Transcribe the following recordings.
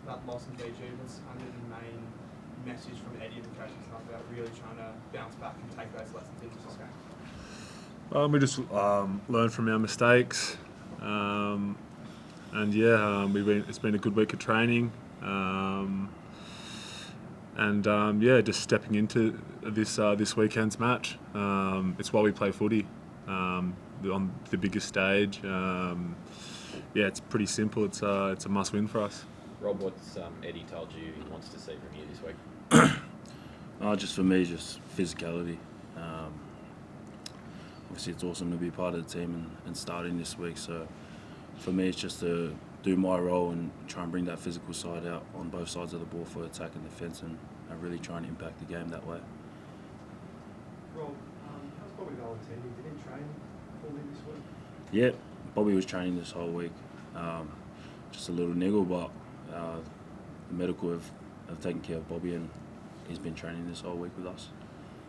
that loss in Fiji, what's kind of the main message from Eddie and the coaching staff about really trying to bounce back and take those lessons into this game? We just learn from our mistakes, it's been a good week of training, just stepping into this weekend's match. It's why we play footy on the biggest stage. It's pretty simple. It's a must-win for us. Rob, what's Eddie told you he wants to see from you this week? Just for me, just physicality. Obviously, it's awesome to be part of the team and starting this week. So for me, it's just to do my role and try and bring that physical side out on both sides of the ball for attack and defence, and really try and impact the game that way. Rob, how's Bobby Valentini? Did he train fully this week? Yeah, Bobby was training this whole week. Just a little niggle, but the medical have taken care of Bobby, and he's been training this whole week with us.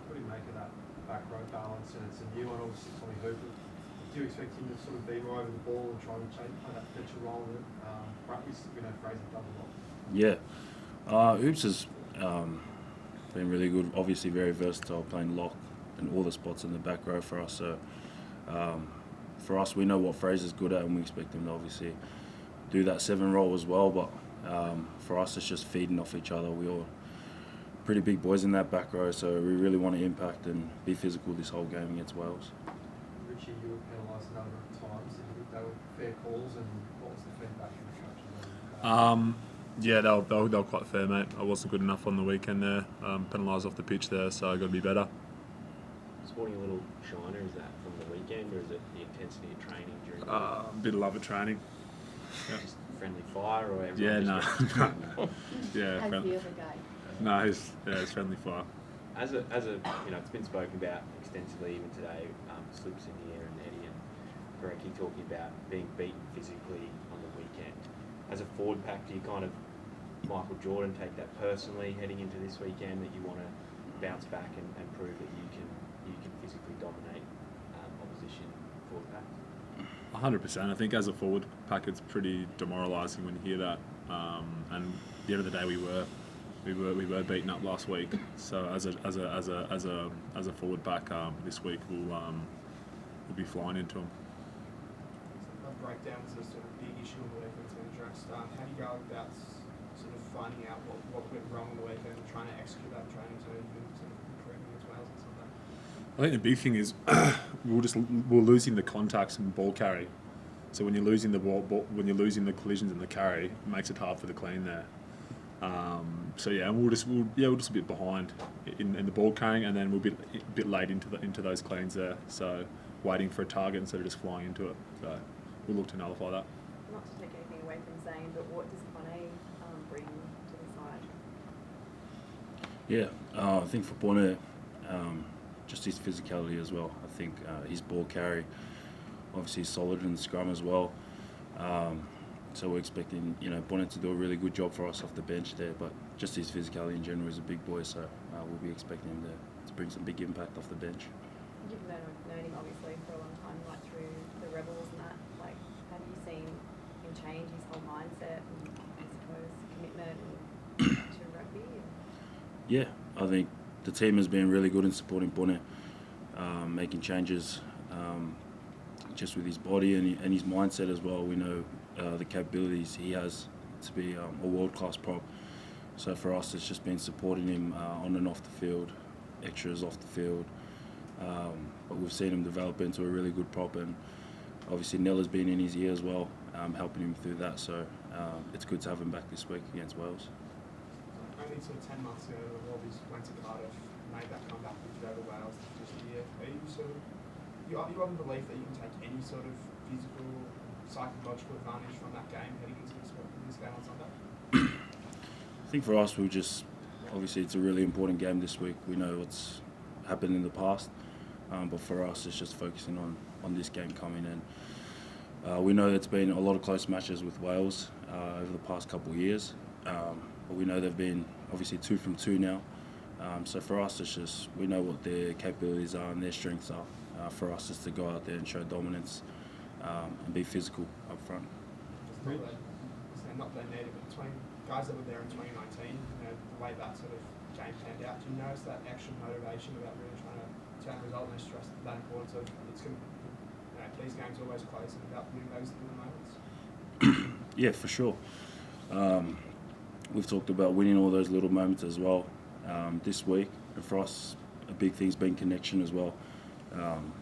What do you make of that back row balance? And it's a new one, obviously, Tommy Hooper. Do you expect him to sort of be more over the ball and try and play that feature role in it? We know Fraser does a lot. Yeah, Hoops has been really good. Obviously, very versatile, playing lock and all the spots in the back row for us. So for us, we know what Fraser's good at, and we expect him to obviously do that 7 role as well. But for us, it's just feeding off each other. We all pretty big boys in that back row, so we really want to impact and be physical this whole game against Wales. Richie, you were penalised a number of times. Did you think they were fair calls, and what was the feedback from the coaches? They were quite fair, mate. I wasn't good enough on the weekend there. Penalised off the pitch there, so I got to be better. Sporting a little shiner, is that from the weekend, or is it the intensity of training during the A bit of love of training. Yeah. just friendly fire, or everyone Yeah, no. As the other guy. No, it's friendly fire. As a it's been spoken about extensively even today. Slips in the air, and Eddie and Bareki talking about being beaten physically on the weekend. As a forward pack, do you kind of Michael Jordan take that personally heading into this weekend, that you want to bounce back and prove that you can physically dominate opposition forward pack? 100%. I think as a forward pack, it's pretty demoralising when you hear that. And at the end of the day, we were beaten up last week. So as a forward pack, this week we'll be flying into them. Breakdowns are sort of big issue on the weekend that's been addressed. How do you go about sort of finding out what went wrong on the weekend and trying to execute that training so you can sort of improve against Wales and stuff like that? I think the big thing is we're losing the contacts and ball carry. So when you're losing the when you're losing the collisions and the carry, it makes it hard for the clean there. We're just a bit behind in the ball carrying, and then we'll be a bit late into those cleans there. So waiting for a target instead of just flying into it. So we'll look to nullify that. Not to take anything away from Zane, but what does Bonnet bring to the side? Yeah, I think for Bonnet, just his physicality as well. I think his ball carry, obviously he's solid in the scrum as well. So we're expecting, Bonnet to do a really good job for us off the bench there, but just his physicality in general is a big boy, so we'll be expecting him to bring some big impact off the bench. You've known him obviously for a long time, like through the Rebels and that. Like, have you seen him change his whole mindset and I suppose commitment to rugby? Yeah, I think the team has been really good in supporting Bonnet, making changes just with his body and his mindset as well. We know the capabilities he has to be a world-class prop. So for us, it's just been supporting him on and off the field, extras off the field. But we've seen him develop into a really good prop, and obviously Nella's been in his ear as well, helping him through that. So it's good to have him back this week against Wales. Only sort of 10 months ago, the Wallabies went to Cardiff, made that comeback with over Wales just a year. Are you of the belief that you can take any sort of physical, psychological advantage from that game heading into this game on Sunday? I think for us, obviously it's a really important game this week. We know what's happened in the past, but for us it's just focusing on this game coming in. We know it's been a lot of close matches with Wales over the past couple of years, but we know they've been obviously 2 from 2 now. So for us, it's just we know what their capabilities are and their strengths are. For us, is to go out there and show dominance and be physical up front. Just not letting and not that they need it, but between guys that were there in 2019, the way that sort of game panned out, do you notice that extra motivation about really trying to turn a result and stress that importance of it's going to, these games are always close and about winning those little moments? Yeah, for sure. We've talked about winning all those little moments as well this week. And for us, a big thing's been connection as well,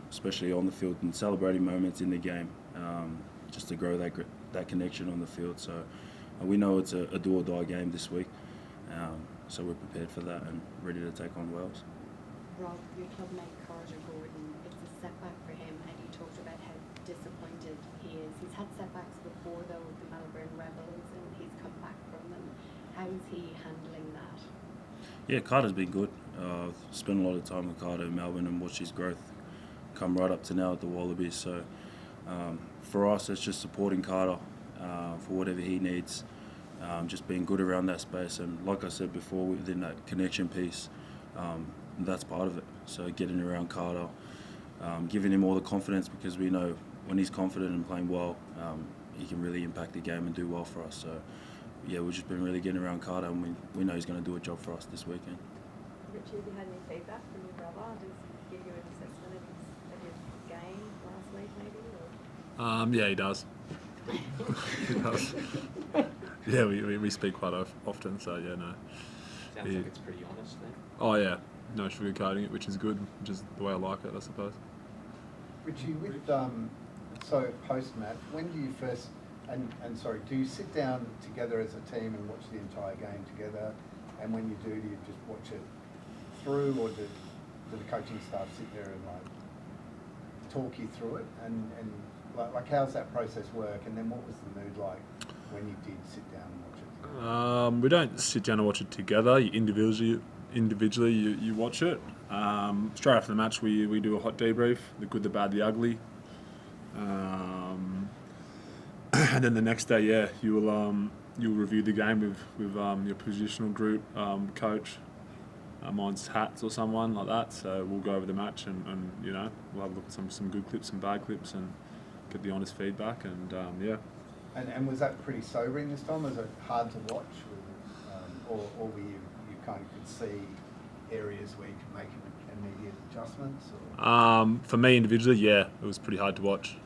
especially on the field and celebrating moments in the game, just to grow that connection on the field. So we know it's a do or die game this week, so we're prepared for that and ready to take on Wales. Rob, your clubmate Carter Gordon, it's a setback for him, and he talked about how disappointed he is. He's had setbacks before, though, with the Melbourne Rebels, and he's come back from them. How is he handling that? Yeah, Carter's been good. Spent a lot of time with Carter in Melbourne and watched his growth come right up to now at the Wallabies. So for us, it's just supporting Carter for whatever he needs, just being good around that space. And like I said before, within that connection piece, that's part of it. So getting around Carter, giving him all the confidence, because we know when he's confident and playing well, he can really impact the game and do well for us. So yeah, we've just been really getting around Carter, and we know he's going to do a job for us this weekend. Richie, have you had any feedback from your brother? Does he give you an assessment of his game last week, maybe? Yeah, he does. He does. Yeah, we speak quite often, so yeah, no. Sounds like it's pretty honest then. Oh yeah, no sugarcoating it, which is good, which is the way I like it, I suppose. Richie, with so post-match, when do you first do you sit down together as a team and watch the entire game together? And when you do you just watch it through, or do the coaching staff sit there and talk you through it? And like how's that process work? And then what was the mood like when you did sit down and watch it? We don't sit down and watch it together. Individually, you watch it. Straight after the match, we do a hot debrief: the good, the bad, the ugly. And then the next day, yeah, you'll review the game with your positional group, coach. Mine's Hats or someone like that. So we'll go over the match and we'll have a look at some good clips, some bad clips, and get the honest feedback. And yeah. And was that pretty sobering this time? Was it hard to watch, or were you kind of could see areas where you could make immediate adjustments? Or? For me individually, yeah, it was pretty hard to watch.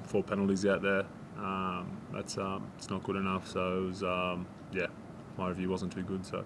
4 penalties out there. That's it's not good enough. So it was, my review wasn't too good. So.